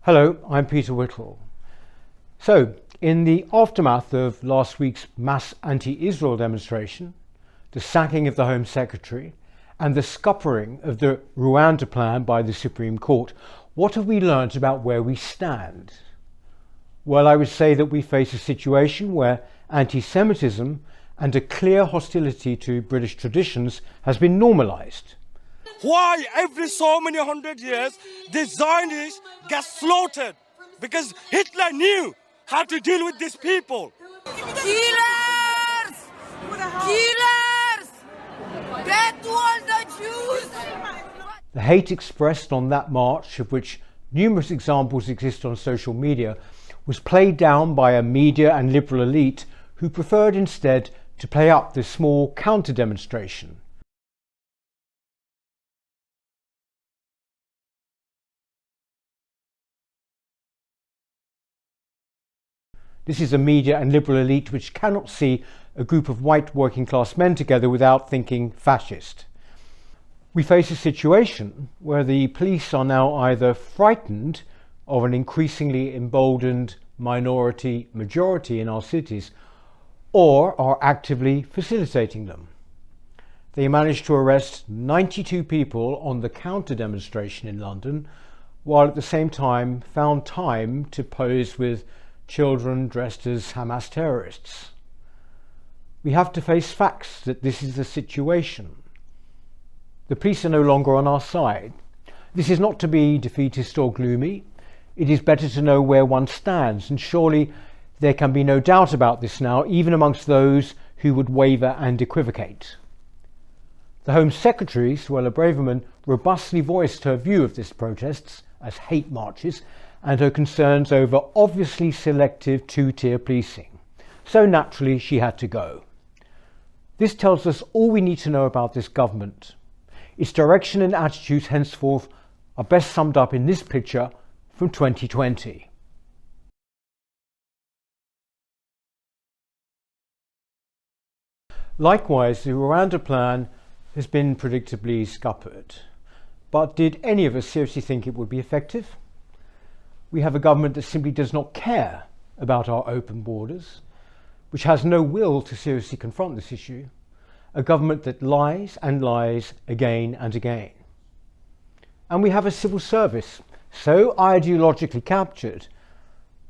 Hello, I'm Peter Whittle. So, in the aftermath of last week's mass anti-Israel demonstration, the sacking of the Home Secretary, and the scuppering of the Rwanda plan by the Supreme Court, what have we learned about where we stand? Well, I would say that we face a situation where anti-Semitism and a clear hostility to British traditions has been normalised. Why every so many hundred years the Zionists get slaughtered? Because Hitler knew how to deal with these people. Killers! Killers! Death to all the Jews! The hate expressed on that march, of which numerous examples exist on social media, was played down by a media and liberal elite who preferred instead to play up this small counter-demonstration. This is a media and liberal elite which cannot see a group of white working class men together without thinking fascist. We face a situation where the police are now either frightened of an increasingly emboldened minority majority in our cities or are actively facilitating them. They managed to arrest 92 people on the counter-demonstration in London, while at the same time found time to pose with children dressed as Hamas terrorists. We have to face facts that this is the situation. The police are no longer on our side. This is not to be defeatist or gloomy. It is better to know where one stands, and surely there can be no doubt about this now, even amongst those who would waver and equivocate. The Home Secretary, Suella Braverman, robustly voiced her view of these protests as hate marches and her concerns over obviously selective two-tier policing. So naturally she had to go. This tells us all we need to know about this government. Its direction and attitudes henceforth are best summed up in this picture from 2020. Likewise, the Rwanda plan has been predictably scuppered. But did any of us seriously think it would be effective? We have a government that simply does not care about our open borders, which has no will to seriously confront this issue, a government that lies and lies again and again. And we have a civil service so ideologically captured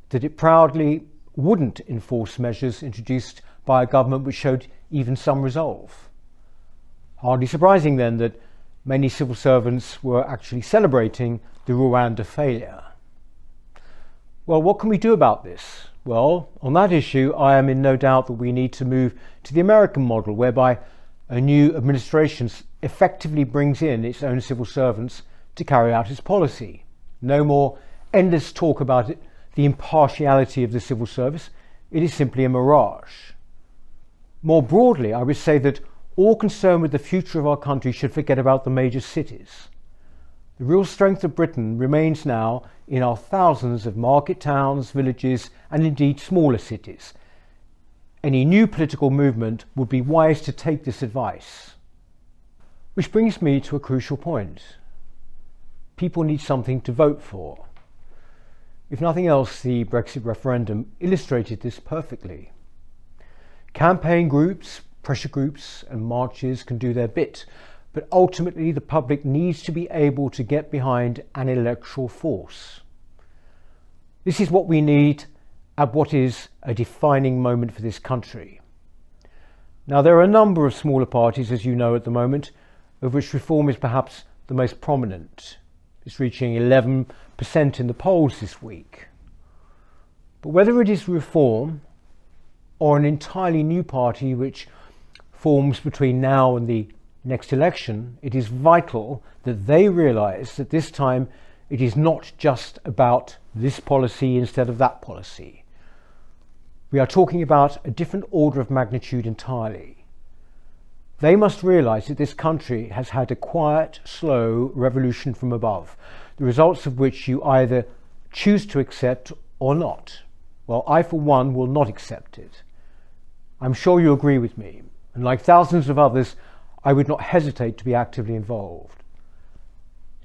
that it proudly wouldn't enforce measures introduced by a government which showed even some resolve. Hardly surprising then that many civil servants were actually celebrating the Rwanda failure. Well, what can we do about this? Well, on that issue, I am in no doubt that we need to move to the American model, whereby a new administration effectively brings in its own civil servants to carry out its policy. No more endless talk about it, the impartiality of the civil service. It is simply a mirage. More broadly, I would say that all concerned with the future of our country should forget about the major cities. The real strength of Britain remains now in our thousands of market towns, villages, and indeed smaller cities. Any new political movement would be wise to take this advice. Which brings me to a crucial point. People need something to vote for. If nothing else, the Brexit referendum illustrated this perfectly. Campaign groups, pressure groups, and marches can do their bit, but ultimately the public needs to be able to get behind an electoral force. This is what we need at what is a defining moment for this country. Now, there are a number of smaller parties, as you know, at the moment, of which Reform is perhaps the most prominent. It's reaching 11% in the polls this week. But whether it is Reform or an entirely new party which forms between now and the next election, it is vital that they realise that this time it is not just about this policy instead of that policy. We are talking about a different order of magnitude entirely. They must realise that this country has had a quiet, slow revolution from above, the results of which you either choose to accept or not. Well, I for one will not accept it. I'm sure you agree with me, and like thousands of others, I would not hesitate to be actively involved.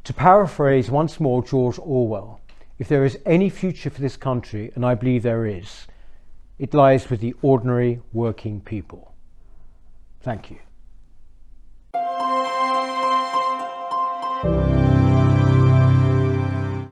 To paraphrase once more George Orwell, If there is any future for this country, and I believe there is, it lies with the ordinary working people. Thank you.